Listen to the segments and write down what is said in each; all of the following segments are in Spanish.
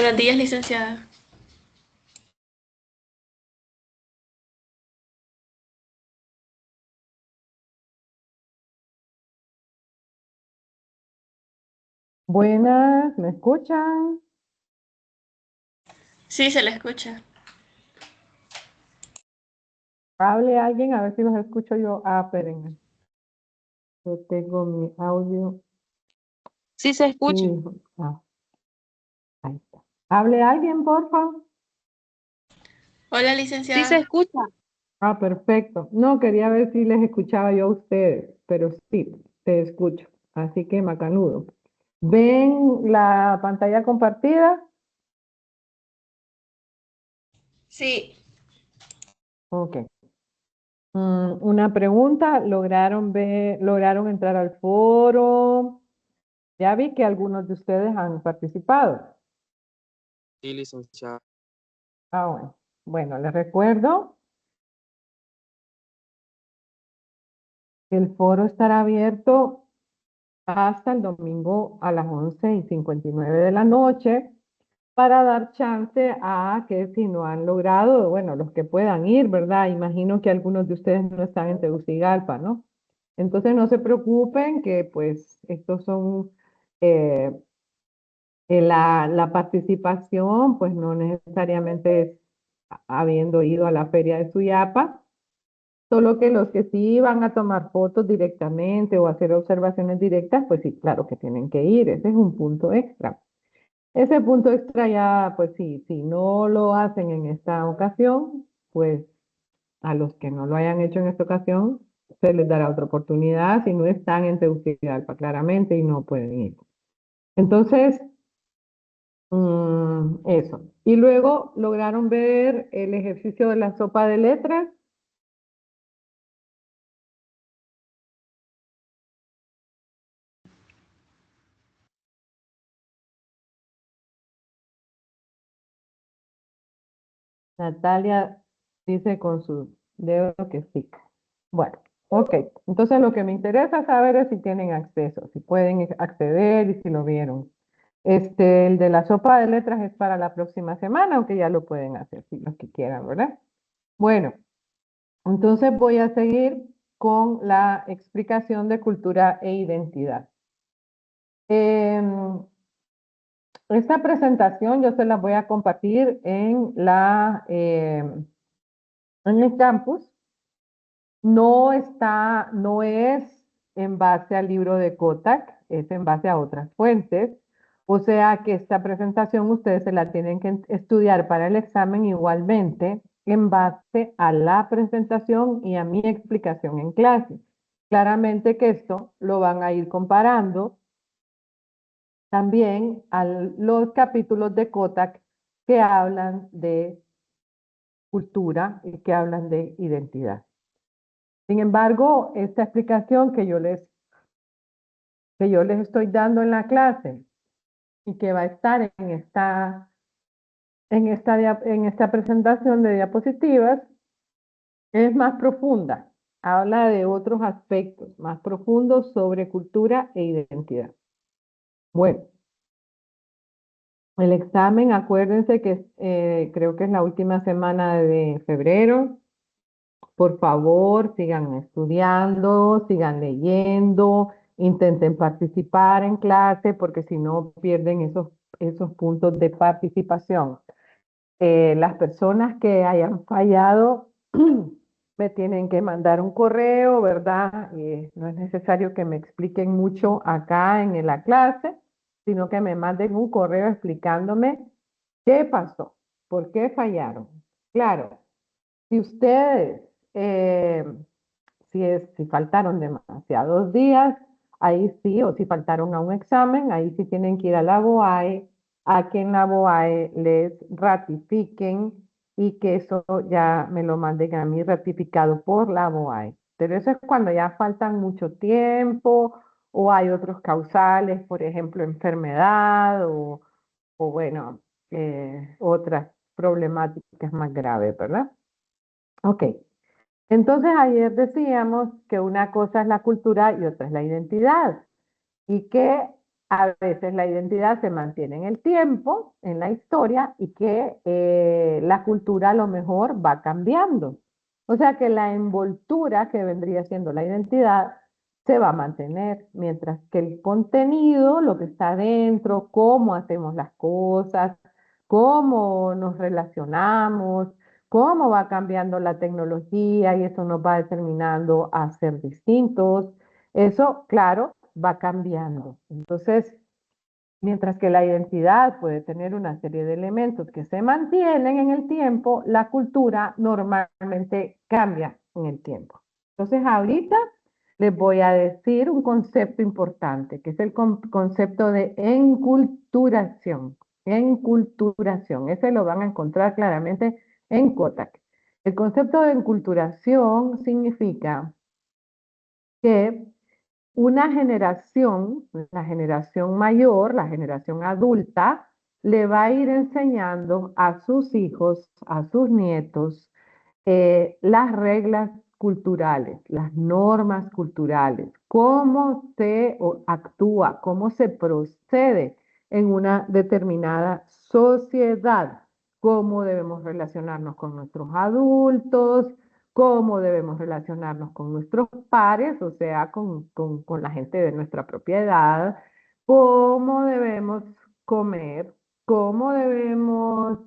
Buenos días, licenciada. Buenas, ¿me escuchan? Sí, se la escucha. Hable alguien a ver si los escucho yo. Ah, espérenme. Yo tengo mi audio Sí se escucha. fijo. Ah, ahí está. Hable alguien, por favor. Hola, Sí se licenciada. escucha. Ah, perfecto. No, quería ver si les escuchaba yo a ustedes, pero sí, te escucho. Así que macanudo. ¿Ven la pantalla compartida? Sí, Ok. Una pregunta, lograron entrar al foro? Ya vi que algunos de ustedes han participado. Sí, licenciada. Ah, bueno. Bueno, les recuerdo que el foro estará abierto hasta el domingo a las 11:59 de la noche para dar chance a que si no han logrado, bueno, los que puedan ir, ¿verdad? Imagino que algunos de ustedes no están en Tegucigalpa, ¿no? Entonces no se preocupen que pues estos son eh, la participación, pues no necesariamente es habiendo ido a la feria de Suyapa. Solo que los que sí van a tomar fotos directamente o hacer observaciones directas, pues sí, claro que tienen que ir. Ese es un punto extra. Ese punto extra ya, pues sí, si no lo hacen en esta ocasión, pues a los que no lo hayan hecho en esta ocasión, se les dará otra oportunidad si no están en Tegucigalpa, claramente, y no pueden ir. Entonces, eso. Y luego lograron ver el ejercicio de la sopa de letras. Natalia dice con su dedo que sí. Bueno, ok. Entonces lo que me interesa saber es si tienen acceso, si pueden acceder y si lo vieron. El de la sopa de letras es para la próxima semana, aunque ya lo pueden hacer si los que quieran, ¿verdad? Bueno, entonces voy a seguir con la explicación de cultura e identidad. Em, Esta presentación yo se la voy a compartir en el campus. No es en base al libro de Kotak, es en base a otras fuentes. O sea que esta presentación ustedes se la tienen que estudiar para el examen igualmente en base a la presentación y a mi explicación en clase. Claramente que esto lo van a ir comparando también a los capítulos de Kotak que hablan de cultura y que hablan de identidad. Sin embargo, esta explicación que yo les estoy dando en la clase y que va a estar en esta presentación de diapositivas es más profunda. Habla de otros aspectos más profundos sobre cultura e identidad. Bueno, el examen, acuérdense que creo que es la última semana de febrero. Por favor, sigan estudiando, sigan leyendo, intenten participar en clase, porque si no pierden esos puntos de participación. Las personas que hayan fallado me tienen que mandar un correo, ¿verdad? No es necesario que me expliquen mucho acá en la clase, sino que me manden un correo explicándome qué pasó, por qué fallaron. Claro, si ustedes, eh, si faltaron demasiados días, ahí sí, o si faltaron a un examen, ahí sí tienen que ir a la BOAE, a que en la BOAE les ratifiquen y que eso ya me lo manden a mí ratificado por la BOAE. Pero eso es cuando ya faltan mucho tiempo o hay otros causales, por ejemplo, enfermedad o bueno, otras problemáticas más graves, ¿verdad? Ok. Entonces ayer decíamos que una cosa es la cultura y otra es la identidad y que a veces la identidad se mantiene en el tiempo, en la historia, y que la cultura a lo mejor va cambiando. O sea que la envoltura que vendría siendo la identidad se va a mantener, mientras que el contenido, lo que está dentro, cómo hacemos las cosas, cómo nos relacionamos, cómo va cambiando la tecnología y eso nos va determinando a ser distintos. Eso, claro, va cambiando. Entonces, mientras que la identidad puede tener una serie de elementos que se mantienen en el tiempo, la cultura normalmente cambia en el tiempo. Entonces, ahorita les voy a decir un concepto importante, que es el concepto de enculturación. Enculturación, ese lo van a encontrar claramente en Kotak. El concepto de enculturación significa que una generación, la generación mayor, la generación adulta, le va a ir enseñando a sus hijos, a sus nietos, las reglas culturales, las normas culturales, cómo se actúa, cómo se procede en una determinada sociedad, cómo debemos relacionarnos con nuestros adultos, cómo debemos relacionarnos con nuestros pares, o sea, con la gente de nuestra propiedad, cómo debemos comer, cómo debemos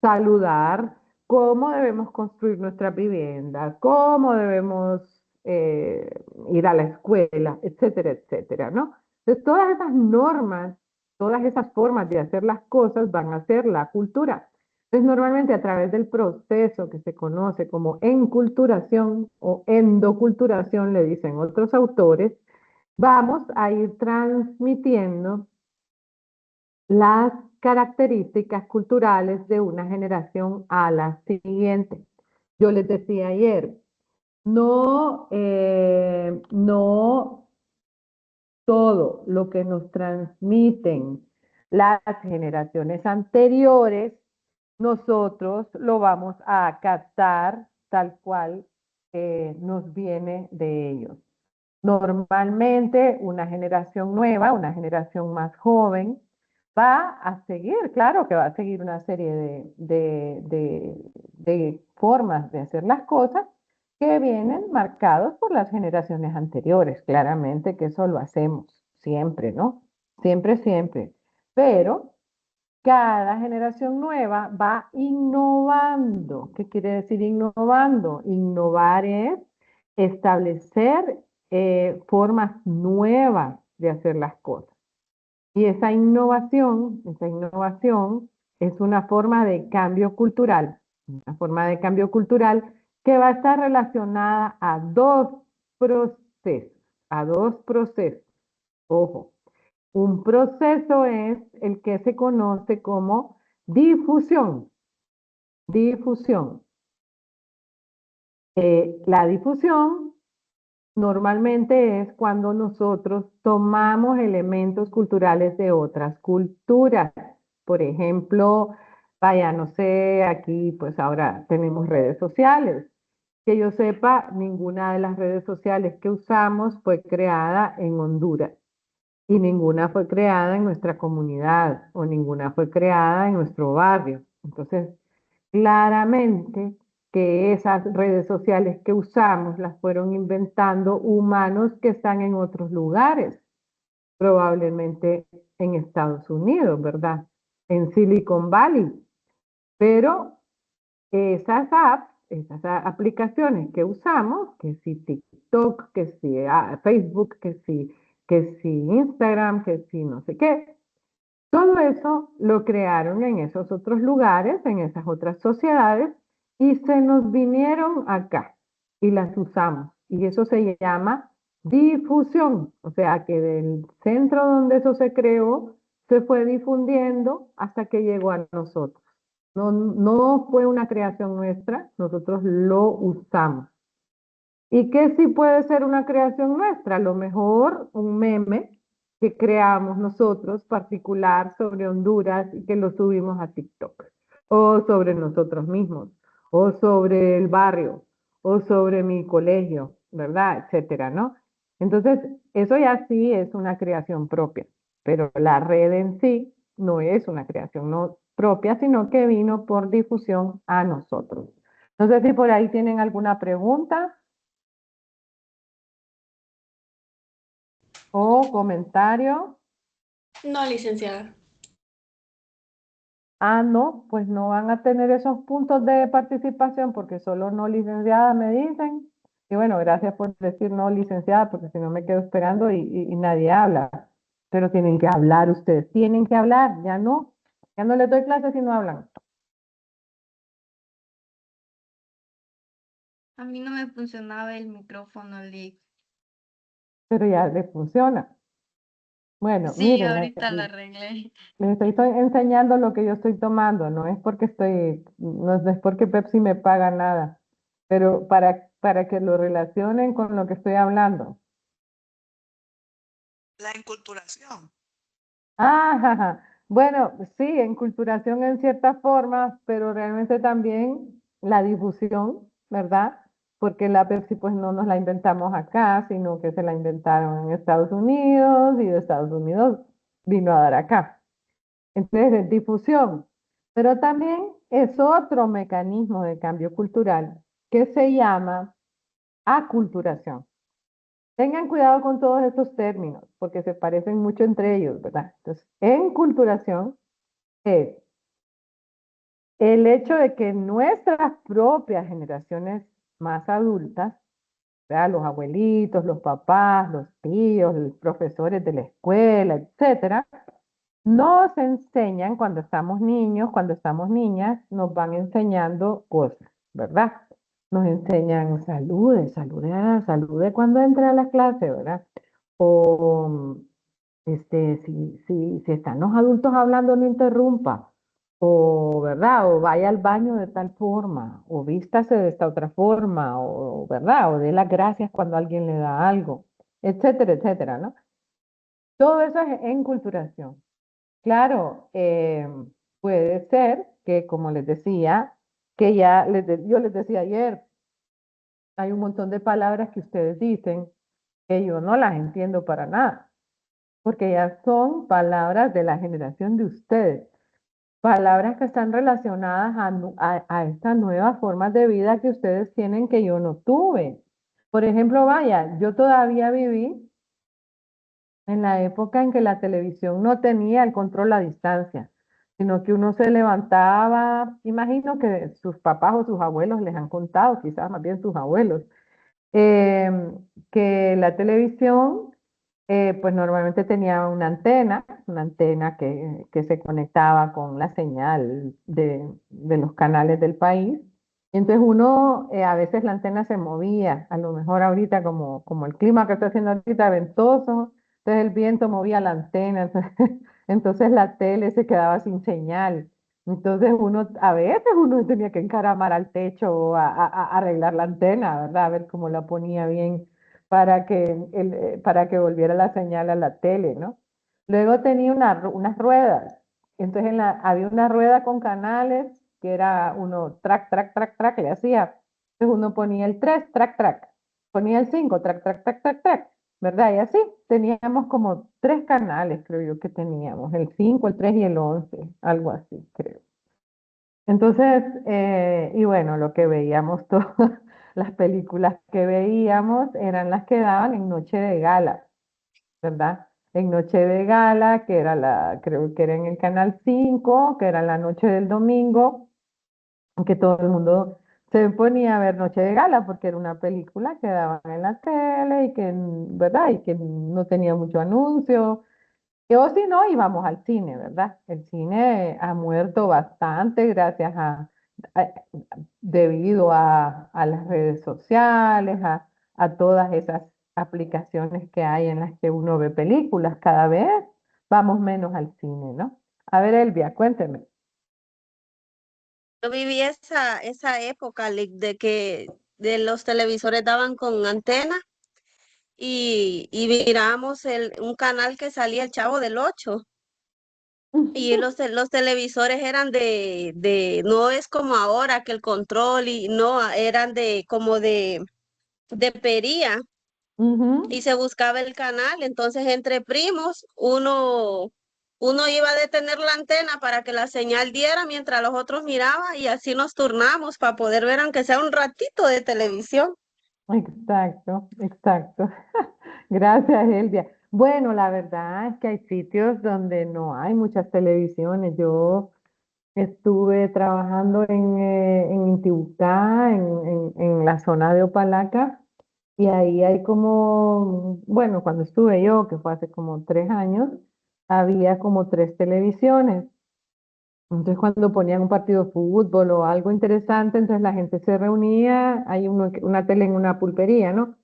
saludar, cómo debemos construir nuestra vivienda, cómo debemos ir a la escuela, etcétera, etcétera, ¿no? Entonces, todas esas normas, todas esas formas de hacer las cosas van a ser la cultura. Entonces, normalmente a través del proceso que se conoce como enculturación o endoculturación, le dicen otros autores, vamos a ir transmitiendo las características culturales de una generación a la siguiente. Yo les decía ayer, no todo lo que nos transmiten las generaciones anteriores, nosotros lo vamos a captar tal cual nos viene de ellos. Normalmente una generación nueva, una generación más joven, va a seguir, claro que va a seguir una serie de formas de hacer las cosas que vienen marcados por las generaciones anteriores. Claramente que eso lo hacemos siempre, ¿no? Siempre, siempre. Pero cada generación nueva va innovando. ¿Qué quiere decir innovando? Innovar es establecer formas nuevas de hacer las cosas. Y esa innovación es una forma de cambio cultural, una forma de cambio cultural que va a estar relacionada procesos, a dos procesos. Ojo, un proceso es el que se conoce como difusión. Difusión. La difusión normalmente es cuando nosotros tomamos elementos culturales de otras culturas. Por ejemplo, vaya, no sé, aquí pues ahora tenemos redes sociales. Que yo sepa, ninguna de las redes sociales que usamos fue creada en Honduras y ninguna fue creada en nuestra comunidad o ninguna fue creada en nuestro barrio. Entonces, claramente que esas redes sociales que usamos las fueron inventando humanos que están en otros lugares, probablemente en Estados Unidos, ¿verdad? En Silicon Valley. Pero esas apps, esas aplicaciones que usamos, que si TikTok, que si Facebook, que si Instagram, que si no sé qué, todo eso lo crearon en esos otros lugares, en esas otras sociedades, y se nos vinieron acá y las usamos. Y eso se llama difusión. O sea que del centro donde eso se creó, se fue difundiendo hasta que llegó a nosotros. No, no fue una creación nuestra, nosotros lo usamos. ¿Y qué sí puede ser una creación nuestra? A lo mejor un meme que creamos nosotros particular sobre Honduras y que lo subimos a TikTok, o sobre nosotros mismos, o sobre el barrio, o sobre mi colegio, ¿verdad? Etcétera, ¿no? Entonces, eso ya sí es una creación propia. pero la red en sí no es una creación no propia, sino que vino por difusión a nosotros. No sé si por ahí tienen alguna pregunta o comentario. No, licenciada. Ah, no, pues no van a tener esos puntos de participación porque solo no licenciada me dicen. Y bueno, gracias por decir no licenciada, porque si no me quedo esperando y nadie habla. Pero tienen que hablar ustedes, tienen que hablar, ya no les doy clases si no hablan. A mí no me funcionaba el micrófono, Lick. Pero ya les funciona. Bueno, Sí, miren, ahorita lo arreglé. les estoy enseñando lo que yo estoy tomando, no es porque Pepsi me paga nada, pero para que lo relacionen con lo que estoy hablando. La enculturación. Ah, jaja. Bueno, sí, enculturación en ciertas formas, pero realmente también la difusión, ¿verdad? Porque la Pepsi pues no nos la inventamos acá, sino que se la inventaron en Estados Unidos y de Estados Unidos vino a dar acá. Entonces, es difusión. Pero también es otro mecanismo de cambio cultural que se llama aculturación. Tengan cuidado con todos estos términos, porque se parecen mucho entre ellos, ¿verdad? Entonces, enculturación es el hecho de que nuestras propias generaciones más adultas, ¿verdad? Los abuelitos, los papás, los tíos, los profesores de la escuela, etcétera, nos enseñan cuando estamos niños, cuando estamos niñas, nos van enseñando cosas, ¿verdad? Nos enseñan salude cuando entre a la clase, ¿verdad? O si están los adultos hablando, no interrumpa. O, ¿verdad? O vaya al baño de tal forma, o vístase de esta otra forma, o, ¿verdad? O dé las gracias cuando alguien le da algo, etcétera, etcétera, ¿no? Todo eso es enculturación. Claro, puede ser que, como les decía, yo les decía ayer, hay un montón de palabras que ustedes dicen que yo no las entiendo para nada, porque ya son palabras de la generación de ustedes, palabras que están relacionadas a estas nuevas formas de vida que ustedes tienen que yo no tuve. Por ejemplo, vaya, yo todavía viví en la época en que la televisión no tenía el control a distancia, sino que uno se levantaba, imagino que sus papás o sus abuelos les han contado, quizás más bien sus abuelos, que la televisión pues normalmente tenía una antena que se conectaba con la señal de los canales del país. Entonces uno, a veces la antena se movía, a lo mejor ahorita como el clima que está haciendo ahorita ventoso, entonces el viento movía la antena, entonces la tele se quedaba sin señal. Entonces a veces uno tenía que encaramar al techo o a arreglar la antena, ¿verdad? A ver cómo la ponía bien para que volviera la señal a la tele, ¿no? Luego tenía unas ruedas. Entonces había una rueda con canales que era uno track, track, track, track, le hacía. Entonces uno ponía el 3 track, track. Ponía el 5 track, track, track, track, track. ¿Verdad? Y así teníamos como 3 canales, creo yo que teníamos. El 5 el 3 y el 11 algo así, creo. Entonces, y bueno, lo que veíamos todas las películas que veíamos eran las que daban en Noche de Gala, ¿verdad? En Noche de Gala, que era creo que era en el Canal 5, que era la noche del domingo, que todo el mundo se ponía a ver Noche de Gala, porque era una película que daban en la tele y que, ¿verdad? Y que no tenía mucho anuncio. O si no, íbamos al cine, ¿verdad? El cine ha muerto bastante gracias a- debido a las redes sociales, a todas esas aplicaciones que hay en las que uno ve películas. Cada vez vamos menos al cine, ¿no? A ver, Elvia, cuénteme. Yo viví esa época de que de los televisores daban con antena y mirábamos un canal que salía el Chavo del Ocho y los televisores eran no es como ahora que el control y no, eran como de pería Ujú. y se buscaba el canal. Entonces, entre primos, uno iba a detener la antena para que la señal diera mientras los otros miraban y así nos turnamos para poder ver aunque sea un ratito de televisión. Exacto, exacto. Gracias, Elvia. Bueno, la verdad es que hay sitios donde no hay muchas televisiones. Yo estuve trabajando en Intibucá, en la zona de Opalaca, y ahí hay como, bueno, cuando estuve yo, que fue hace como 3 años, había como 3 televisiones. Entonces, cuando ponían un partido de fútbol o algo interesante, entonces la gente se reunía, hay una tele en una pulpería, ¿no?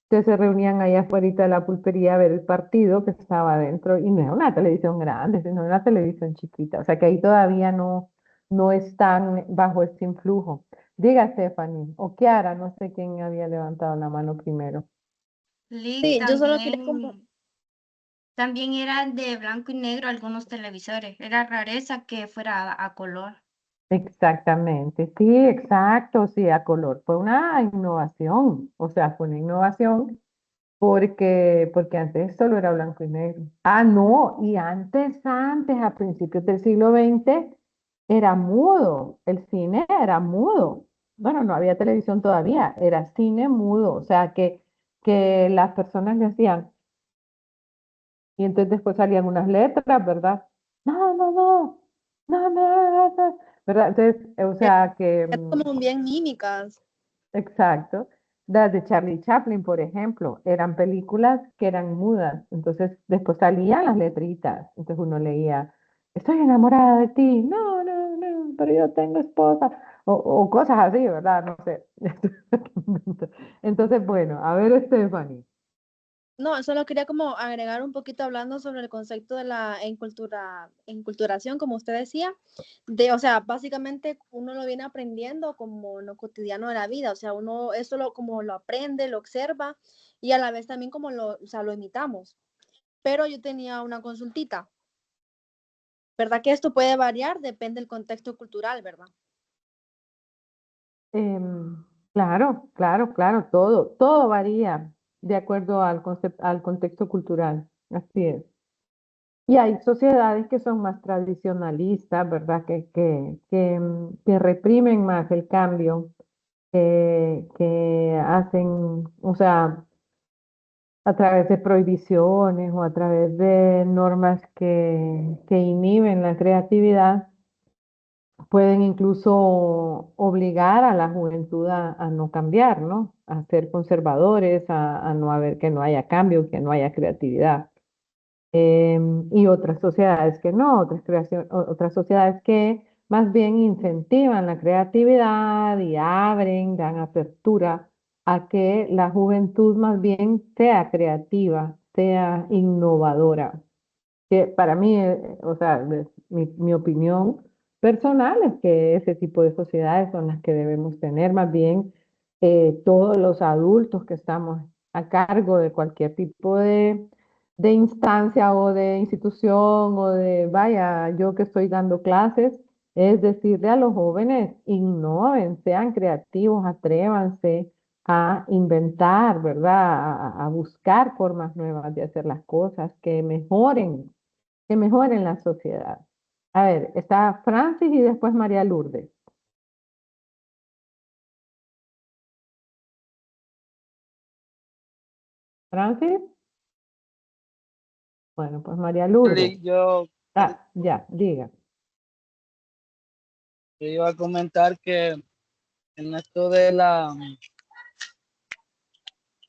Entonces se reunían ahí afuera de la pulpería a ver el partido que estaba adentro, y no era una televisión grande, sino una televisión chiquita, o sea que ahí todavía no están bajo este influjo. Diga, Stephanie, o Kiara, no sé quién había levantado la mano primero. Lick Sí, yo solo quería como, también eran de blanco y negro algunos televisores. Era rareza que fuera a color. Exactamente, sí, exacto, sí, a color. Fue una innovación, o sea, fue una innovación porque antes solo era blanco y negro. Ah, no, y antes, a principios del siglo XX, era mudo, el cine era mudo. Bueno, no había televisión todavía, era cine mudo, o sea, que las personas le hacían, y entonces después salían unas letras, ¿verdad? No, no, no, no me hagas eso", ¿verdad? Entonces, o sea, que es como bien mímicas. exacto. Las de Charlie Chaplin, por ejemplo, eran películas que eran mudas. Entonces, después salían las letritas. Entonces uno leía, estoy enamorada de ti. No, no, no, pero yo tengo esposa. O cosas así, ¿verdad? No sé. Entonces, bueno, a ver, Stephanie. No, solo quería como agregar un poquito hablando sobre el concepto de la enculturación, como usted decía, o sea, básicamente uno lo viene aprendiendo como en lo cotidiano de la vida, o sea, uno eso como lo aprende, lo observa y a la vez también como o sea, lo imitamos. Pero yo tenía una consultita, ¿verdad? Que esto puede variar, depende del contexto cultural, ¿verdad? Claro, claro, claro, todo varía de acuerdo al contexto cultural. Así es. Y hay sociedades que son más tradicionalistas, ¿verdad? Que reprimen más el cambio, que hacen, o sea, a través de prohibiciones o a través de normas que inhiben la creatividad, pueden incluso obligar a la juventud a no cambiar, ¿no? A ser conservadores, a no haber, que no haya cambio, que no haya creatividad. Y otras sociedades que no, otras sociedades que más bien incentivan la creatividad y abren, dan apertura a que la juventud más bien sea creativa, sea innovadora. Que para mí, o sea, mi opinión personal es que ese tipo de sociedades son las que debemos tener, más bien todos los adultos que estamos a cargo de cualquier tipo de instancia o de institución o de, vaya, yo que estoy dando clases, es decirle a los jóvenes, innoven, sean creativos, atrévanse a inventar, ¿verdad? A buscar formas nuevas de hacer las cosas que mejoren la sociedad. A ver, está Francis y después María Lourdes. Francis, bueno, pues María Lourdes. Lick, Ah, ya, diga. yo iba a comentar que en esto de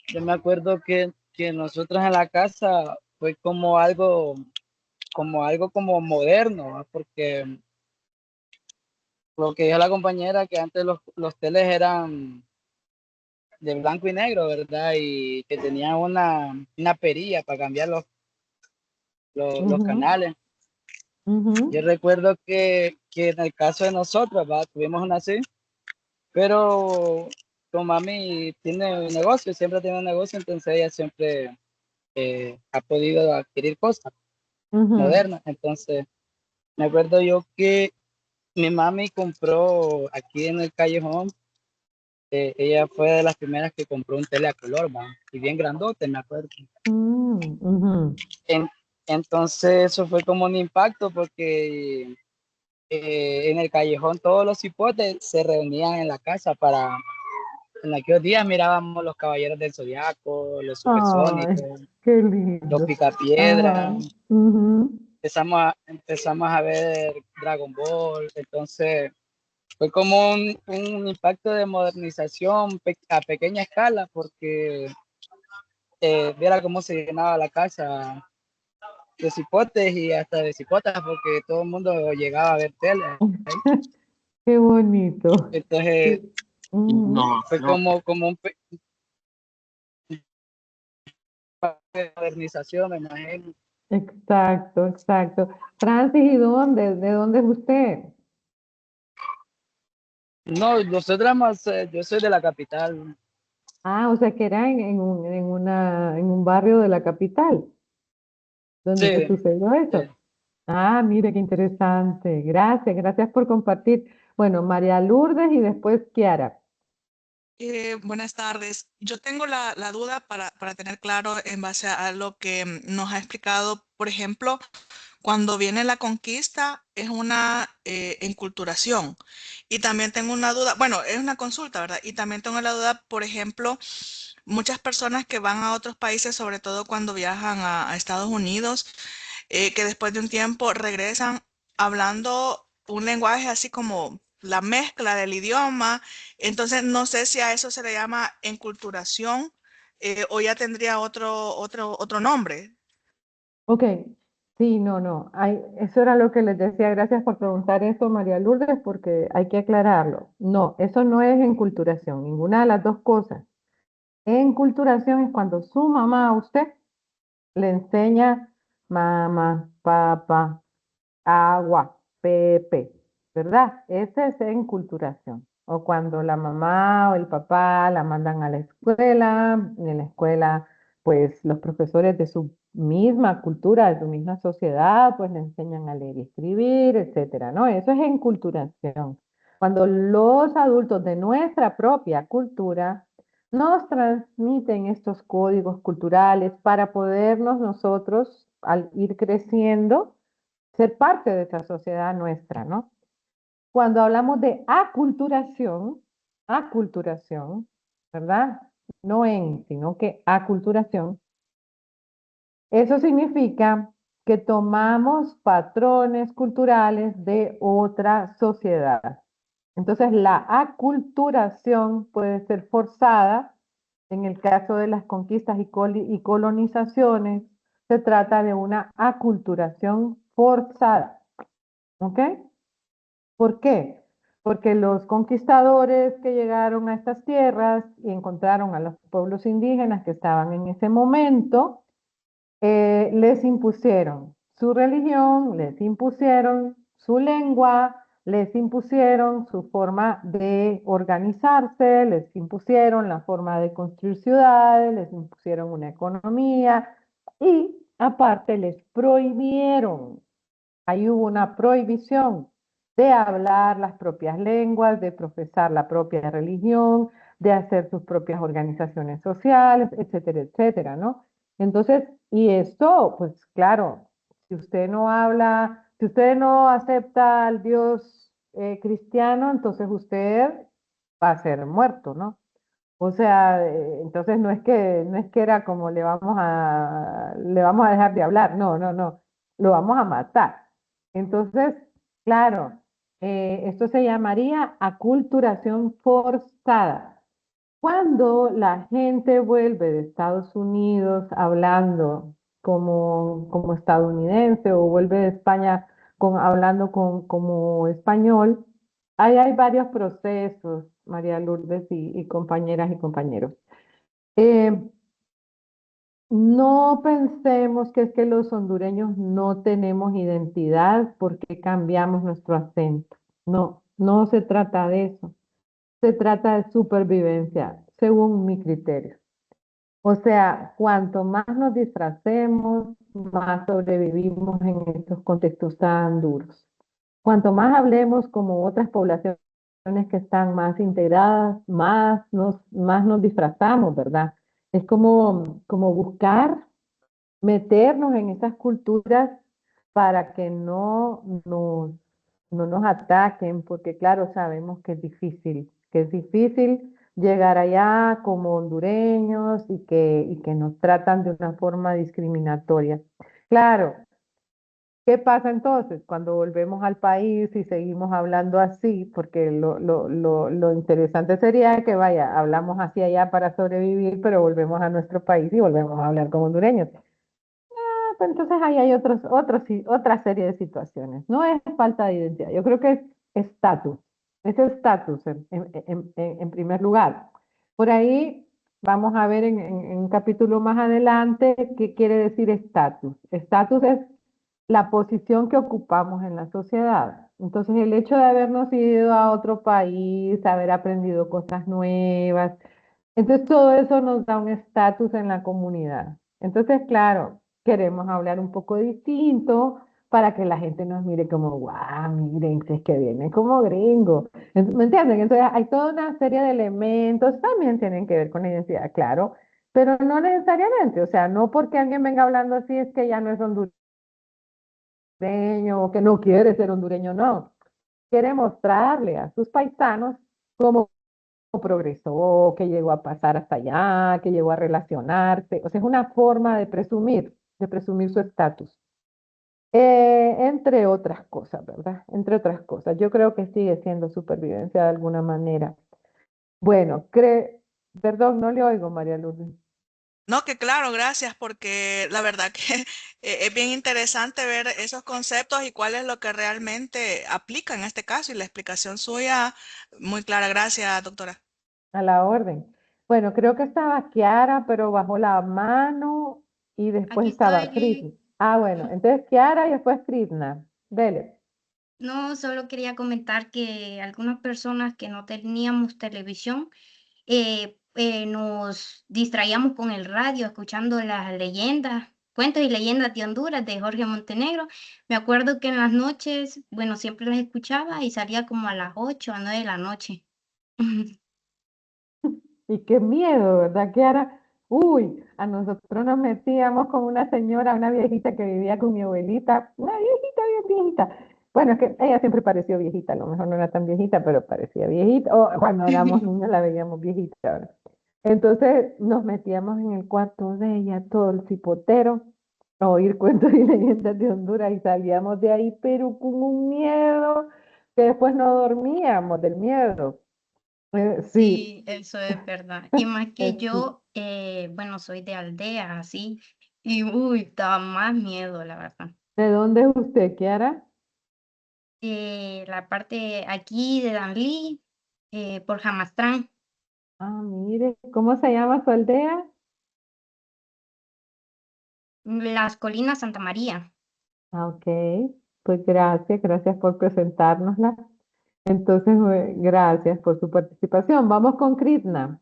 yo me acuerdo que nosotros en la casa fue como moderno, ¿va? Porque lo que dijo la compañera, que antes los teles eran de blanco y negro, ¿verdad? Y que tenían una perilla para cambiar los Ujú, canales. Yo ujú, recuerdo que en el caso de nosotros, ¿va? Tuvimos una así, pero como mami tiene un negocio, siempre tiene un negocio, entonces ella siempre ha podido adquirir cosas ujú, modernas. Entonces, me acuerdo yo que mi mami compró aquí en el callejón ella fue de las primeras que compró un tele a color, ¿va? Y bien grandote, me acuerdo. Ujú. En- entonces eso fue como un impacto porque en el callejón todos los hipotes se reunían en la casa para, en aquellos días mirábamos los Caballeros del Zodiaco, los Ay, Supersónicos, qué los lindo. Ajá. Picapiedra, Ujú. empezamos a ver Dragon Ball, entonces fue como un impacto de modernización a pequeña escala porque viera cómo se llenaba la casa de cipotes y hasta de cipotas porque todo el mundo llegaba a ver tele. Qué bonito. Entonces Sí. Ujú. fue como un de modernización, me imagino. Exacto, exacto. Francis, ¿y dónde? ¿De dónde es usted? No, nosotros más, yo soy de la capital. Ah, o sea que era en un barrio de la capital, donde se Sí, sucedió eso. sí. Ah, mire qué interesante. Gracias, gracias por compartir. Bueno, María Lourdes y después Kiara. Buenas tardes. Yo tengo la duda para tener claro en base a lo que nos ha explicado, por ejemplo, cuando viene la conquista es una enculturación. Y también tengo una duda, bueno, es una consulta, ¿verdad? Y también tengo la duda, por ejemplo, muchas personas que van a otros países, sobre todo cuando viajan a Estados Unidos, que después de un tiempo regresan hablando un lenguaje así como la mezcla del idioma. Entonces, no sé si a eso se le llama enculturación o ya tendría otro nombre. Ok, sí, no, no. Eso era lo que les decía. Gracias por preguntar eso, María Lourdes, porque hay que aclararlo. No, eso no es enculturación, ninguna de las dos cosas. Enculturación es cuando su mamá a usted le enseña mamá, papá, agua, Pepe, ¿verdad? Esa es enculturación. O cuando la mamá o el papá la mandan a la escuela, y en la escuela, pues los profesores de su misma cultura, de su misma sociedad, pues le enseñan a leer y escribir, etcétera, ¿no? Eso es enculturación. Cuando los adultos de nuestra propia cultura nos transmiten estos códigos culturales para podernos nosotros, al ir creciendo, ser parte de esa sociedad nuestra, ¿no? Cuando hablamos de aculturación, ¿verdad? No sino que aculturación, eso significa que tomamos patrones culturales de otra sociedad. Entonces, la aculturación puede ser forzada. En el caso de las conquistas y colonizaciones, se trata de una aculturación forzada. ¿Ok? ¿Por qué? Porque los conquistadores que llegaron a estas tierras y encontraron a los pueblos indígenas que estaban en ese momento, les impusieron su religión, les impusieron su lengua, les impusieron su forma de organizarse, les impusieron la forma de construir ciudades, les impusieron una economía y aparte les prohibieron. Ahí hubo una prohibición de hablar las propias lenguas, de profesar la propia religión, de hacer sus propias organizaciones sociales, etcétera, etcétera, ¿no? Entonces, y esto, pues claro, si usted no habla, si usted no acepta al Dios cristiano, entonces usted va a ser muerto, ¿no? O sea, entonces no es que era como le vamos a dejar de hablar, no, no, no, lo vamos a matar. Entonces, claro, esto se llamaría aculturación forzada. Cuando la gente vuelve de Estados Unidos hablando como estadounidense o vuelve de España hablando como español, ahí hay varios procesos, María Lourdes y compañeras y compañeros. Eh, no pensemos que es que los hondureños no tenemos identidad porque cambiamos nuestro acento. No, no se trata de eso. Se trata de supervivencia, según mi criterio. O sea, cuanto más nos disfracemos, más sobrevivimos en estos contextos tan duros. Cuanto más hablemos como otras poblaciones que están más integradas, más nos disfrazamos, ¿verdad? Es como buscar meternos en esas culturas para que no nos ataquen, porque claro, sabemos que es difícil llegar allá como hondureños y que nos tratan de una forma discriminatoria. Claro, ¿qué pasa entonces cuando volvemos al país y seguimos hablando así? Porque lo interesante sería que, vaya, hablamos así allá para sobrevivir, pero volvemos a nuestro país y volvemos a hablar como hondureños. Pues entonces ahí hay otra serie de situaciones. No es falta de identidad, yo creo que es estatus. Es estatus en primer lugar. Por ahí vamos a ver en un capítulo más adelante qué quiere decir estatus. Estatus es la posición que ocupamos en la sociedad. Entonces el hecho de habernos ido a otro país, haber aprendido cosas nuevas, entonces todo eso nos da un estatus en la comunidad. Entonces, claro, queremos hablar un poco distinto para que la gente nos mire como, guau, miren, si es que vienen como gringos. ¿Me entienden? Entonces hay toda una serie de elementos, también tienen que ver con la identidad, claro, pero no necesariamente, o sea, no porque alguien venga hablando así es que ya no es hondureño o que no quiere ser hondureño, no. Quiere mostrarle a sus paisanos cómo progresó, que llegó a pasar hasta allá, que llegó a relacionarse. O sea, es una forma de presumir su estatus. Entre otras cosas, ¿verdad? Entre otras cosas. Yo creo que sigue siendo supervivencia de alguna manera. Bueno, perdón, no le oigo, María Lourdes. No, que claro, gracias, porque la verdad que es bien interesante ver esos conceptos y cuál es lo que realmente aplica en este caso y la explicación suya muy clara. Gracias, doctora. A la orden. Bueno, creo que estaba Kiara, pero bajó la mano y después Aquí estaba estoy. Krishna. Ah, bueno, entonces Kiara y después Krishna. Dele. No, solo quería comentar que algunas personas que no teníamos televisión, nos distraíamos con el radio escuchando las leyendas, cuentos y leyendas de Honduras de Jorge Montenegro. Me acuerdo que en las noches, bueno, siempre las escuchaba y salía como a las 8 a 9 de la noche. Y qué miedo, ¿verdad? Que era, uy, a nosotros nos metíamos con una señora, una viejita que vivía con mi abuelita, una viejita, bien viejita. Bueno, es que ella siempre pareció viejita, a lo mejor no era tan viejita, pero parecía viejita. O cuando éramos niños la veíamos viejita, ¿verdad? Entonces nos metíamos en el cuarto de ella, todo el cipotero, a oír cuentos y leyendas de Honduras y salíamos de ahí, pero con un miedo que después no dormíamos del miedo. Sí. Sí, eso es verdad. Y más que Sí. yo, bueno, soy de aldea, así, y uy, daba más miedo, la verdad. ¿De dónde es usted, Kiara? La parte aquí de Danlí, por Jamastrán, Ah, mire, ¿cómo se llama su aldea? las colinas Santa María. Ah, ok, pues gracias por presentárnosla. Entonces, gracias por su participación. Vamos con Krishna.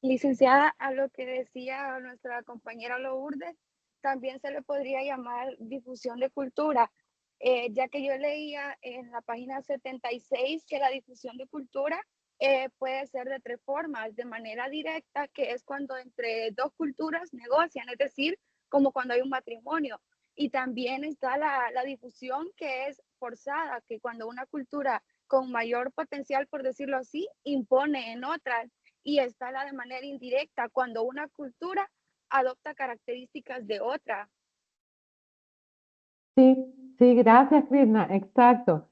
Licenciada, a lo que decía nuestra compañera Lourdes, también se le podría llamar difusión de cultura, ya que yo leía en la página 76 que la difusión de cultura puede ser de tres formas: de manera directa, que es cuando entre dos culturas negocian, es decir, como cuando hay un matrimonio. Y también está la difusión que es forzada, que cuando una cultura con mayor potencial, por decirlo así, impone en otras. Y está la de manera indirecta, cuando una cultura adopta características de otra. Sí, sí, gracias, Krishna, exacto.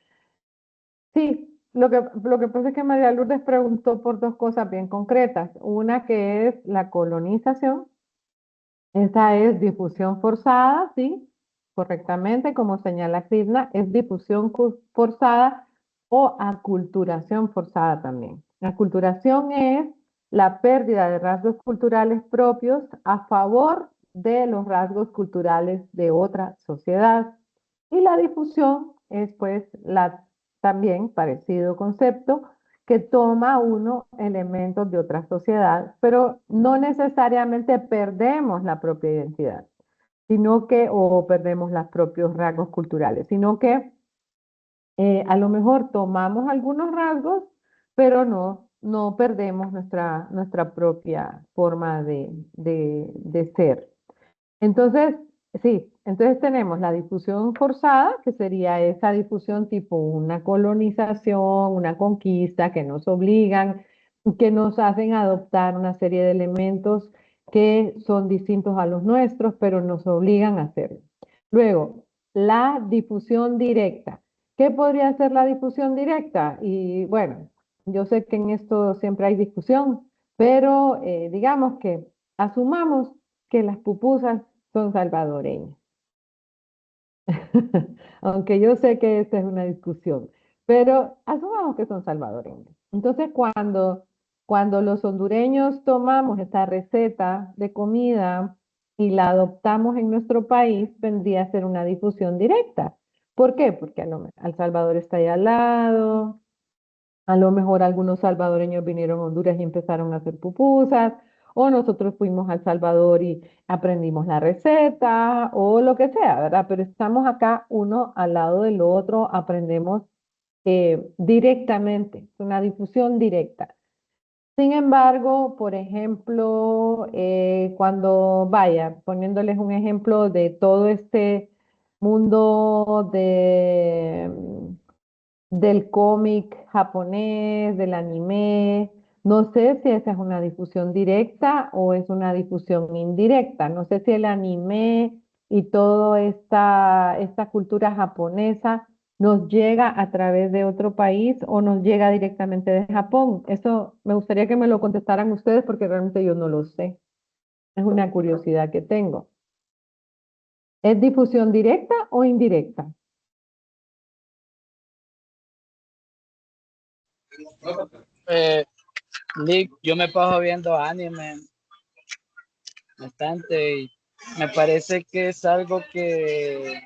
Sí, lo que pasa es que María Lourdes preguntó por dos cosas bien concretas. Una que es la colonización. Esa es difusión forzada, sí, correctamente, como señala Krishna, es difusión forzada o aculturación forzada también. La aculturación es la pérdida de rasgos culturales propios a favor de los rasgos culturales de otra sociedad. Y la difusión es pues también parecido concepto que toma uno elementos de otra sociedad, pero no necesariamente perdemos la propia identidad. sino que, o perdemos los propios rasgos culturales, sino que a lo mejor tomamos algunos rasgos, pero no perdemos nuestra propia forma de ser. Entonces, sí, entonces tenemos la difusión forzada, que sería esa difusión tipo una colonización, una conquista, que nos obligan, que nos hacen adoptar una serie de elementos que son distintos a los nuestros, pero nos obligan a hacerlo. Luego, la difusión directa. ¿Qué podría ser la difusión directa? Y bueno, yo sé que en esto siempre hay discusión, pero digamos que asumamos que las pupusas son salvadoreñas. Aunque yo sé que esta es una discusión, pero asumamos que son salvadoreñas. Entonces, cuando los hondureños tomamos esta receta de comida y la adoptamos en nuestro país, vendría a ser una difusión directa. ¿Por qué? Porque El Salvador está ahí al lado, a lo mejor algunos salvadoreños vinieron a Honduras y empezaron a hacer pupusas, o nosotros fuimos a El Salvador y aprendimos la receta, o lo que sea, ¿verdad? Pero estamos acá uno al lado del otro, aprendemos directamente, es una difusión directa. Sin embargo, por ejemplo, poniéndoles un ejemplo de todo este mundo del cómic japonés, del anime. No sé si esa es una difusión directa o es una difusión indirecta. No sé si el anime y toda esta cultura japonesa nos llega a través de otro país o nos llega directamente de Japón. Eso me gustaría que me lo contestaran ustedes porque realmente yo no lo sé. Es una curiosidad que tengo. ¿Es difusión directa o indirecta? Nick, yo me paso viendo anime bastante y me parece que es algo que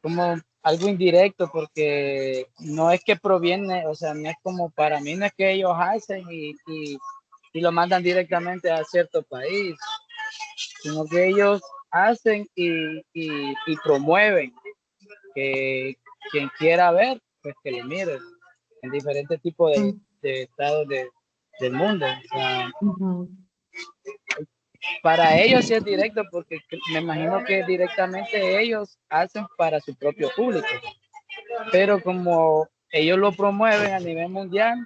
como algo indirecto porque no es que proviene, o sea, no es como para mí, no es que ellos hacen y lo mandan directamente a cierto país, sino que ellos hacen y promueven que quien quiera ver, pues que lo mire en diferentes tipos Mm, de estados del mundo. O sea, ujú. para ellos sí es directo porque me imagino que directamente ellos hacen para su propio público, pero como ellos lo promueven a nivel mundial,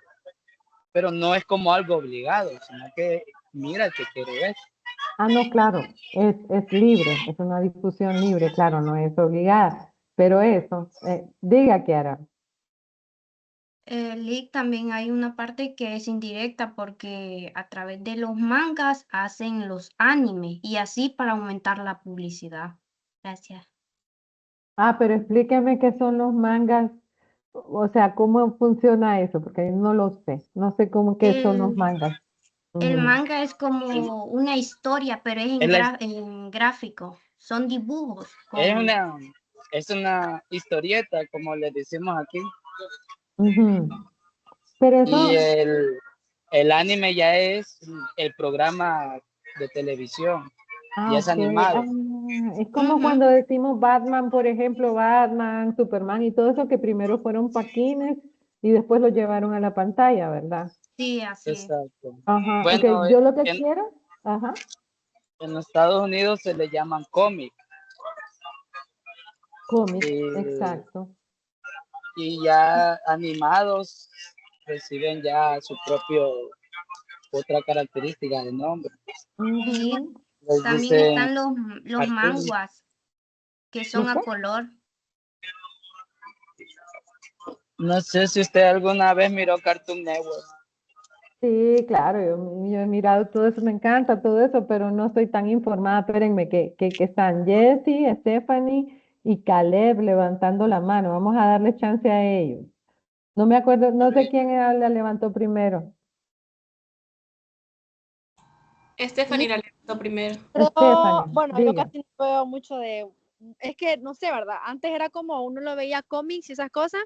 pero no es como algo obligado, sino que mira que quiero ver. Ah, no, claro, es libre, es una difusión libre, claro, no es obligada, pero eso, diga, Kiara. Lick, también hay una parte que es indirecta porque a través de los mangas hacen los animes y así para aumentar la publicidad. Gracias. Ah, pero explíqueme qué son los mangas, o sea, cómo funciona eso, porque yo no lo sé, no sé cómo qué son los El, mangas. el Ujú. manga es como una historia, pero es Es, la- en gráfico. Son dibujos es con... una, es una historieta, como le decimos aquí, Ujú. Pero y eso, el anime ya es el programa de televisión, ah, ya es ok, ah, animado. es como Ujú, cuando decimos Batman, por ejemplo, Batman, Superman y todo eso que primero fueron paquines y después lo llevaron a la pantalla, ¿verdad? sí, así. Exacto. Ajá, ok, Bueno, yo lo que quiero, ajá, en los Estados Unidos se le llaman cómic cómic, y, exacto. y ya animados reciben ya su propio otra característica de nombre. Y Ujú. Les también dicen están los cartoon. manguas que ¿Los son qué? a color. No sé si usted alguna vez miró Cartoon Network. Sí, claro, yo he mirado todo eso, me encanta todo eso, pero no estoy tan informada. Espérenme, que están Jessie, Stephanie y Caleb levantando la mano. Vamos a darle chance a ellos. No me acuerdo, no sé quién la levantó primero. Y Stephanie la levantó primero. creo, Stephanie, bueno, yo diga. casi no veo mucho es que no sé, ¿verdad? Antes era como uno lo veía cómics y esas cosas,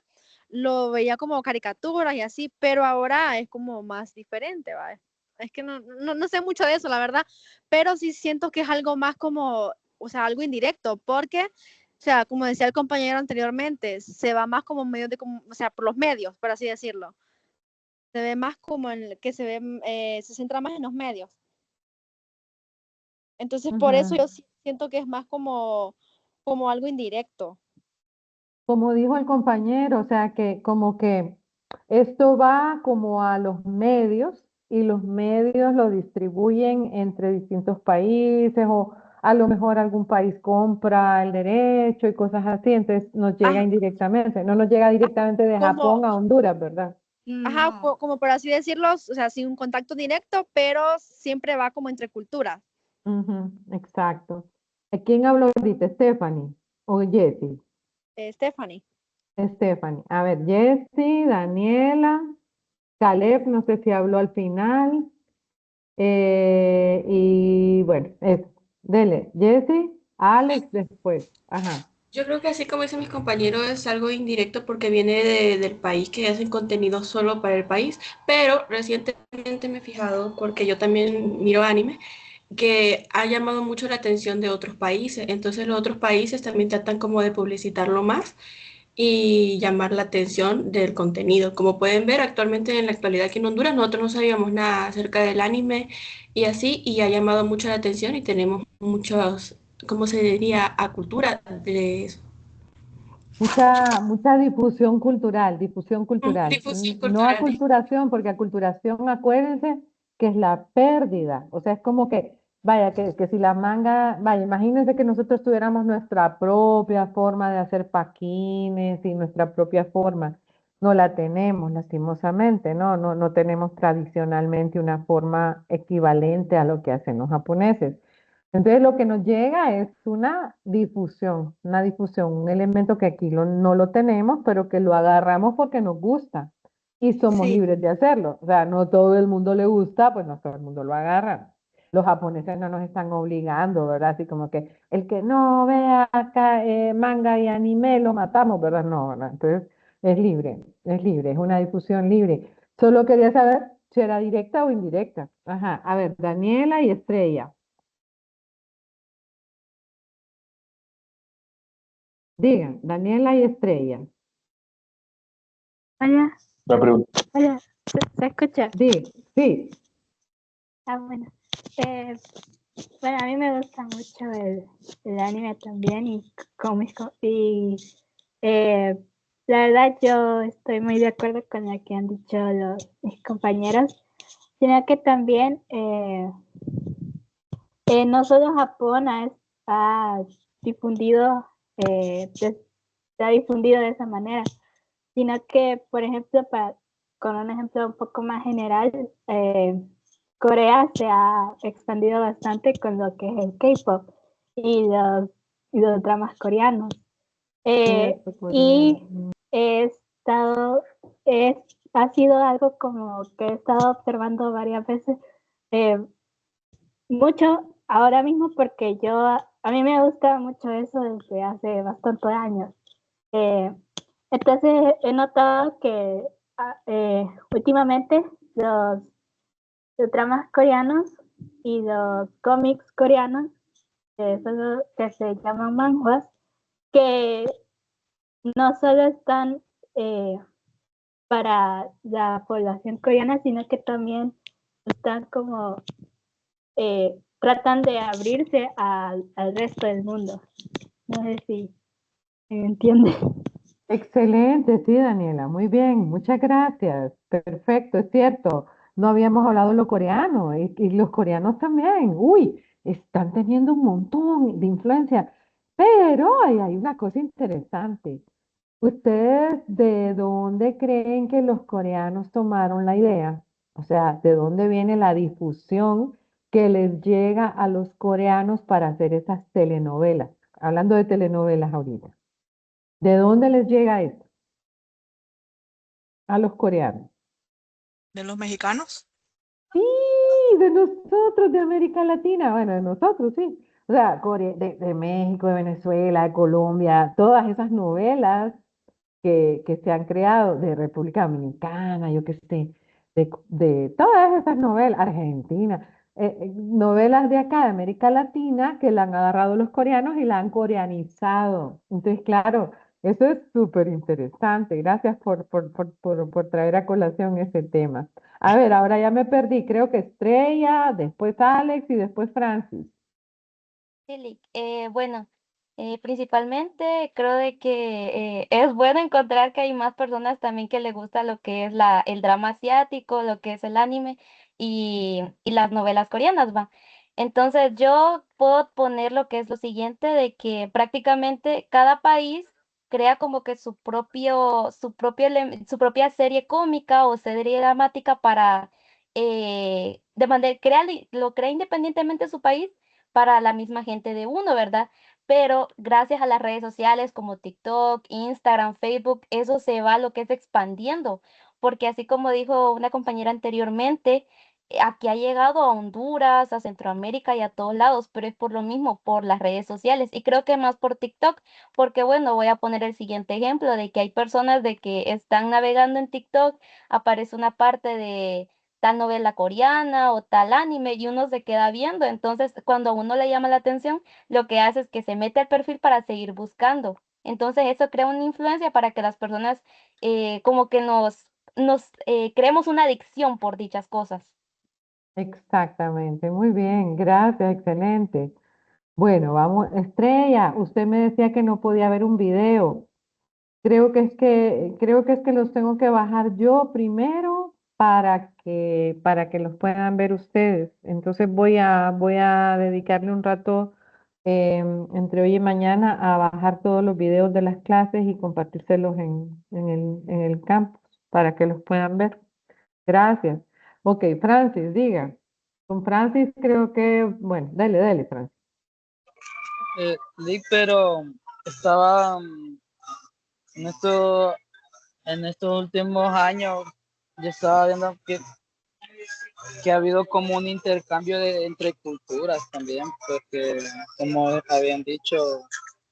lo veía como caricaturas y así, pero ahora es como más diferente, ¿va? Es que no sé mucho de eso, la verdad, pero sí siento que es algo más como o sea, algo indirecto, porque, o sea, como decía el compañero anteriormente, se va más como medios de, o sea, por los medios, por así decirlo. Se ve más como en que se ve, se centra más en los medios. Entonces, por eso yo siento que es más como algo indirecto. Como dijo el compañero, o sea que como que esto va como a los medios y los medios lo distribuyen entre distintos países o a lo mejor algún país compra el derecho y cosas así, entonces nos llega Ah, indirectamente, no nos llega directamente de como, Japón a Honduras, ¿verdad? ajá, No, como por así decirlo, o sea, sin un contacto directo, pero siempre va como entre culturas. Ujú, exacto. ¿Quién habló ahorita? ¿Stephanie o Jessie? Stephanie. Stephanie. A ver, Jessie, Daniela, Caleb, no sé si habló al final. Y bueno, eso. Dele, Jessie, Alex después. Ajá. Yo creo que así como dicen mis compañeros es algo indirecto porque viene del país que hacen contenido solo para el país, pero recientemente me he fijado, porque yo también miro anime, que ha llamado mucho la atención de otros países, entonces los otros países también tratan como de publicitarlo más y llamar la atención del contenido. Como pueden ver, actualmente en la actualidad aquí en Honduras nosotros no sabíamos nada acerca del anime y así, y ha llamado mucho la atención y tenemos muchos, ¿cómo se diría?, a cultura de eso. Mucha difusión cultural, difusión cultural. Difusión No cultural. aculturación, porque aculturación, acuérdense que es la pérdida. O sea, es como que, vaya, que si la manga, vaya, imagínense que nosotros tuviéramos nuestra propia forma de hacer paquines y nuestra propia forma. No la tenemos, lastimosamente, ¿no? No tenemos tradicionalmente una forma equivalente a lo que hacen los japoneses. Entonces lo que nos llega es una difusión, un elemento que aquí no lo tenemos, pero que lo agarramos porque nos gusta y somos Sí, libres de hacerlo. O sea, no todo el mundo le gusta, pues no todo el mundo lo agarra. Los japoneses no nos están obligando, ¿verdad? Así como que el que no vea acá manga y anime lo matamos, ¿verdad? No, ¿verdad? Entonces es libre, es una difusión libre. Solo quería saber si era directa o indirecta. Ajá, a ver, Daniela y Estrella. Digan, Daniela y Estrella. Hola, La pregunta. hola, ¿se escucha? Sí, Bueno. Eh, bueno, a mí me gusta mucho el anime también y cómics. Y eh, la verdad yo estoy muy de acuerdo con lo que han dicho mis compañeros, sino que también no solo Japón ha difundido, se ha difundido de esa manera, sino que, por ejemplo, con un ejemplo un poco más general, Corea se ha expandido bastante con lo que es el K-pop y los dramas coreanos. cierto, Corea. Y he estado, es, ha sido algo como que he estado observando varias veces, eh, mucho ahora mismo porque a mí me gusta mucho eso desde hace bastantes años. Eh, entonces he notado que últimamente los dramas coreanos y los cómics coreanos, que se llaman manhwas, que no solo están eh, para la población coreana, sino que también están como tratan de abrirse al resto del mundo. No sé si me entiende. Excelente, sí, Daniela, muy bien, muchas gracias. Perfecto, es cierto. No habíamos hablado de lo coreano y los coreanos también. Uy, están teniendo un montón de influencia. Pero hay una cosa interesante. ¿Ustedes de dónde creen que los coreanos tomaron la idea? O sea, ¿de dónde viene la difusión que les llega a los coreanos para hacer esas telenovelas? Hablando de telenovelas ahorita. ¿De dónde les llega esto a los coreanos? ¿De los mexicanos? Sí, de nosotros, de América Latina. Bueno, de nosotros, sí. O sea, de México, de Venezuela, de Colombia, todas esas novelas que se han creado de República Dominicana, yo qué sé, de todas esas novelas, Argentina. novelas de acá, de América Latina, que la han agarrado los coreanos y la han coreanizado. Entonces, claro, eso es súper interesante. Gracias por traer a colación ese tema. A ver, ahora ya me perdí. Creo que Estrella, después Alex y después Francis. Sí, bueno, principalmente creo de que es bueno encontrar que hay más personas también que le gusta lo que es el drama asiático, lo que es el anime y las novelas coreanas, va. Entonces yo puedo poner lo que es lo siguiente, de que prácticamente cada país crea como que su propia serie cómica o serie dramática para, lo crea independientemente de su país para la misma gente de uno, ¿verdad? Pero gracias a las redes sociales como TikTok, Instagram, Facebook, eso se va lo que es expandiendo, porque así como dijo una compañera anteriormente, aquí ha llegado a Honduras, a Centroamérica y a todos lados, pero es por lo mismo, por las redes sociales y creo que más por TikTok, porque bueno, voy a poner el siguiente ejemplo de que hay personas de que están navegando en TikTok, aparece una parte de tal novela coreana o tal anime y uno se queda viendo. Entonces, cuando a uno le llama la atención, lo que hace es que se mete al perfil para seguir buscando. Entonces, eso crea una influencia para que las personas como que nos creemos una adicción por dichas cosas. Exactamente, muy bien, gracias, excelente. Bueno, vamos, Estrella, usted me decía que no podía ver un video. Creo que es que los tengo que bajar yo primero para que los puedan ver ustedes. Entonces voy a dedicarle un rato entre hoy y mañana a bajar todos los videos de las clases y compartírselos en el campus para que los puedan ver. Gracias. Ok, Francis, diga. Con Francis creo que, bueno, dale, dale, Francis. Pero estaba en esto, en estos últimos años, yo estaba viendo que ha habido como un intercambio entre culturas también, porque como habían dicho,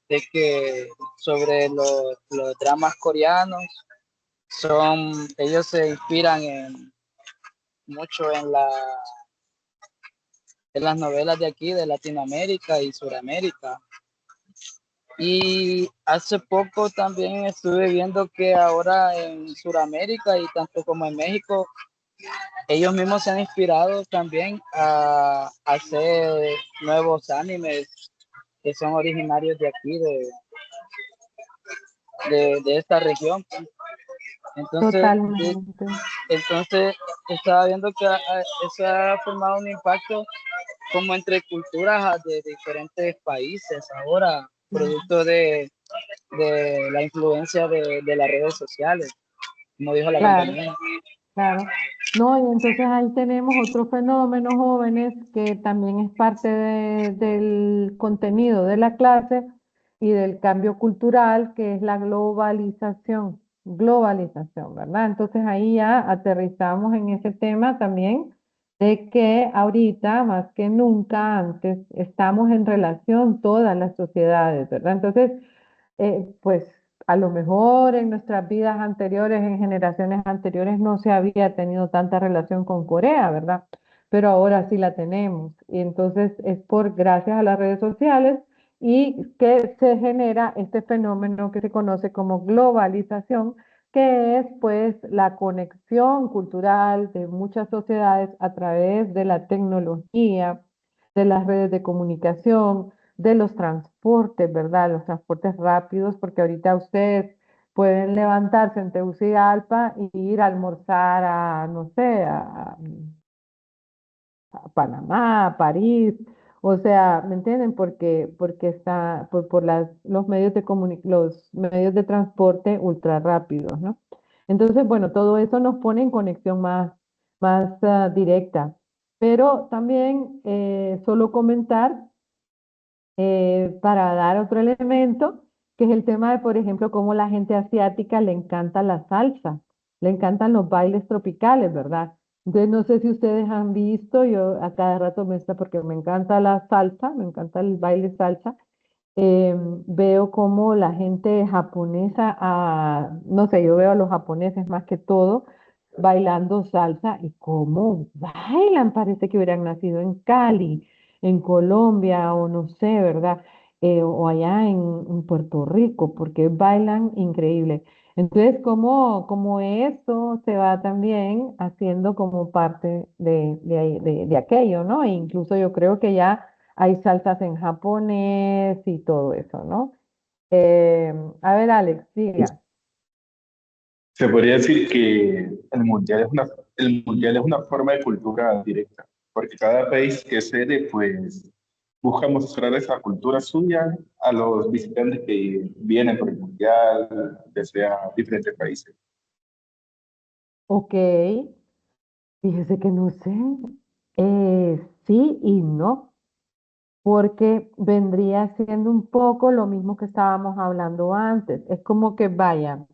de que sobre los dramas coreanos, ellos se inspiran mucho en las novelas de aquí, de Latinoamérica y Suramérica. Y hace poco también estuve viendo que ahora en Suramérica y tanto como en México, ellos mismos se han inspirado también a hacer nuevos animes que son originarios de aquí, de esta región. Entonces, Totalmente. entonces estaba viendo que eso ha formado un impacto como entre culturas de diferentes países ahora, producto de la influencia de las redes sociales, como dijo la Claro. compañera. Claro. No, y entonces ahí tenemos otro fenómeno, jóvenes, que también es parte del contenido de la clase y del cambio cultural, que es la globalización, ¿verdad? Entonces ahí ya aterrizamos en ese tema también de que ahorita, más que nunca antes, estamos en relación todas las sociedades, ¿verdad? Entonces, pues a lo mejor en nuestras vidas anteriores, en generaciones anteriores, no se había tenido tanta relación con Corea, ¿verdad? Pero ahora sí la tenemos. Y entonces es gracias a las redes sociales y que se genera este fenómeno que se conoce como globalización, que es pues la conexión cultural de muchas sociedades a través de la tecnología, de las redes de comunicación, de los transportes, ¿verdad? Los transportes rápidos, porque ahorita ustedes pueden levantarse en Tegucigalpa y ir a almorzar a, no sé, a Panamá, a París, o sea, ¿me entienden? Porque está por los medios los medios de transporte ultra rápidos, ¿no? Entonces, bueno, todo eso nos pone en conexión más directa. Pero también solo comentar para dar otro elemento, que es el tema de, por ejemplo, cómo la gente asiática le encanta la salsa, le encantan los bailes tropicales, ¿verdad? Entonces, no sé si ustedes han visto, yo a cada rato me está, porque me encanta la salsa, me encanta el baile salsa, veo cómo la gente japonesa, no sé, yo veo a los japoneses más que todo, bailando salsa y cómo bailan, parece que hubieran nacido en Cali, en Colombia o no sé, ¿verdad? O allá en Puerto Rico, porque bailan increíble. Entonces, como eso se va también haciendo como parte de aquello, ¿no? E incluso yo creo que ya hay salsas en japonés y todo eso, ¿no? A ver, Alex, diga. Se podría decir que el mundial es una forma de cultura directa, porque cada país que es sede, pues, busca mostrar esa cultura suya a los visitantes que vienen por el mundial, desde diferentes países. Ok, fíjese que no sé. Sí y no, porque vendría siendo un poco lo mismo que estábamos hablando antes. Es como que vaya,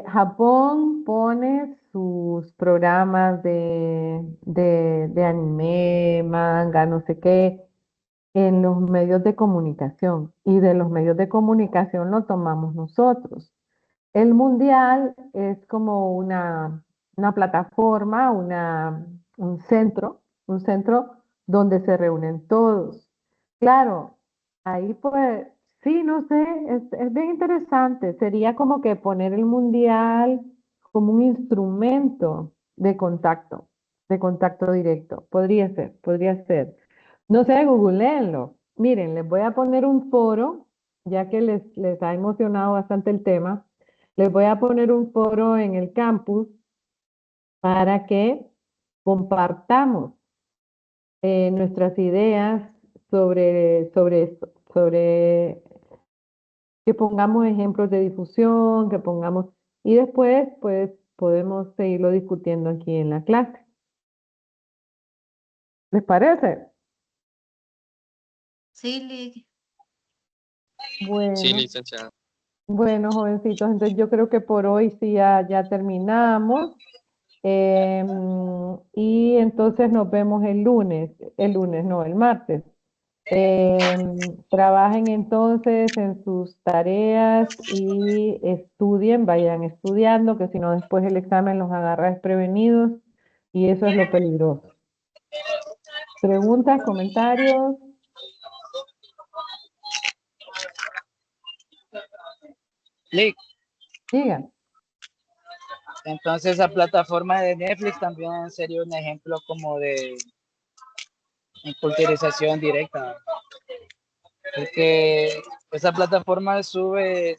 Japón pone sus programas de anime, manga, no sé qué, en los medios de comunicación y de los medios de comunicación lo tomamos nosotros. El mundial es como una plataforma, un centro donde se reúnen todos. Claro, ahí pues, sí, no sé, es bien interesante. Sería como que poner el mundial como un instrumento de contacto directo. Podría ser, podría ser. No sé, googleenlo. Miren, les voy a poner un foro, ya que les ha emocionado bastante el tema. Les voy a poner un foro en el campus para que compartamos nuestras ideas sobre esto, sobre que pongamos ejemplos de difusión, que pongamos, y después pues podemos seguirlo discutiendo aquí en la clase. ¿Les parece? Sí, Lick. Sí, Bueno, licenciada. bueno, jovencitos, entonces yo creo que por hoy sí ya terminamos. Y entonces nos vemos el lunes, no, el martes. Trabajen entonces en sus tareas y estudien, vayan estudiando, que si no después el examen los agarra desprevenidos y eso es lo peligroso. ¿Preguntas, comentarios? Lick, Digan. entonces esa plataforma de Netflix también sería un ejemplo como de culturización directa, porque esa plataforma sube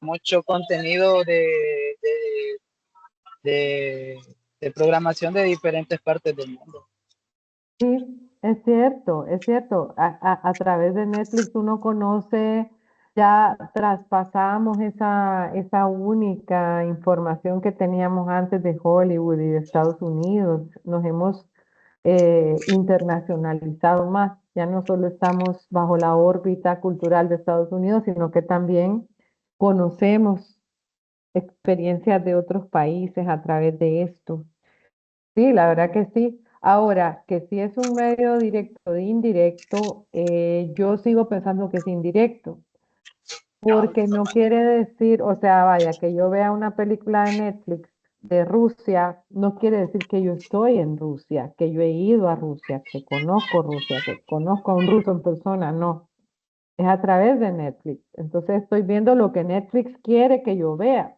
mucho contenido de, de programación de diferentes partes del mundo. Sí, es cierto, es cierto. A través de Netflix uno conoce, ya traspasamos esa única información que teníamos antes de Hollywood y de Estados Unidos. Nos hemos internacionalizado más. Ya no solo estamos bajo la órbita cultural de Estados Unidos, sino que también conocemos experiencias de otros países a través de esto. Sí, la verdad que sí. Ahora, que si es un medio directo o indirecto, yo sigo pensando que es indirecto, porque no quiere decir, o sea, vaya, que yo vea una película de Netflix de Rusia, no quiere decir que yo estoy en Rusia, que yo he ido a Rusia, que conozco a un ruso en persona, no, es a través de Netflix. Entonces estoy viendo lo que Netflix quiere que yo vea.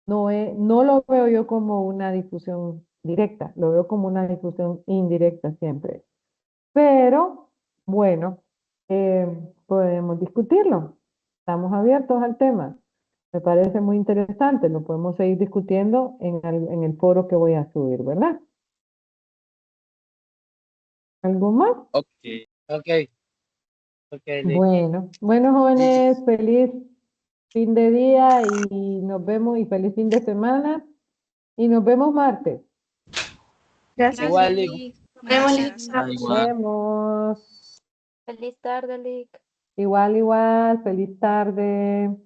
No lo veo yo como una difusión directa, lo veo como una difusión indirecta siempre. Pero, bueno, podemos discutirlo. Estamos abiertos al tema. Me parece muy interesante. Lo podemos seguir discutiendo en el foro que voy a subir, ¿verdad? ¿Algo más? Ok. Ok, Lick. Bueno, jóvenes, feliz fin de día y nos vemos y feliz fin de semana y nos vemos martes. Gracias. Igual, Gracias, Lick. Lick. Vemos, Buenas Lick. tardes. Nos Igual. vemos. Feliz tarde, Lick. Igual, feliz tarde.